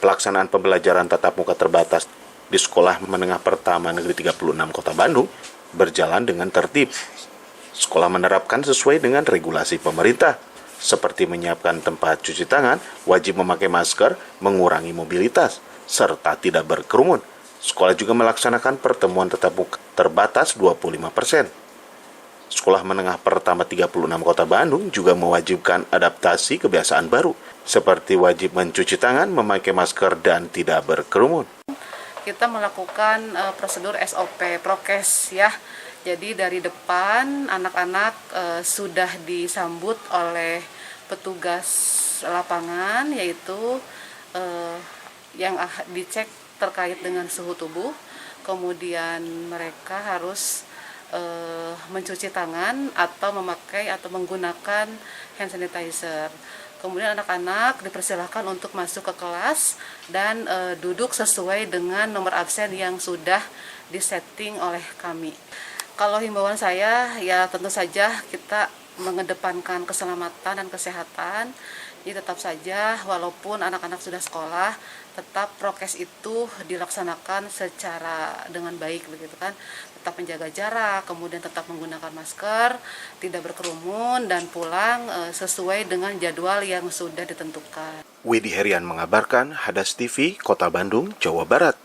Pelaksanaan pembelajaran tatap muka terbatas di Sekolah Menengah Pertama Negeri 36 Kota Bandung berjalan dengan tertib. Sekolah menerapkan sesuai dengan regulasi pemerintah, seperti menyiapkan tempat cuci tangan, wajib memakai masker, mengurangi mobilitas, serta tidak berkerumun. Sekolah juga melaksanakan pertemuan tatap muka terbatas 25%. Sekolah Menengah Pertama 36 Kota Bandung juga mewajibkan adaptasi kebiasaan baru, seperti wajib mencuci tangan, memakai masker, dan tidak berkerumun. Kita melakukan prosedur SOP prokes ya. Jadi dari depan anak-anak sudah disambut oleh petugas lapangan, yaitu yang dicek terkait dengan suhu tubuh. Kemudian mereka harus mencuci tangan atau memakai atau menggunakan hand sanitizer. Kemudian anak-anak dipersilahkan untuk masuk ke kelas dan duduk sesuai dengan nomor absen yang sudah disetting oleh kami. Kalau himbauan saya, ya tentu saja kita mengedepankan keselamatan dan kesehatan. Jadi tetap saja walaupun anak-anak sudah sekolah, tetap prokes itu dilaksanakan secara dengan baik begitu kan. Tetap menjaga jarak, kemudian tetap menggunakan masker, tidak berkerumun dan pulang sesuai dengan jadwal yang sudah ditentukan. Widi Herian mengabarkan, Hadas TV, Kota Bandung, Jawa Barat.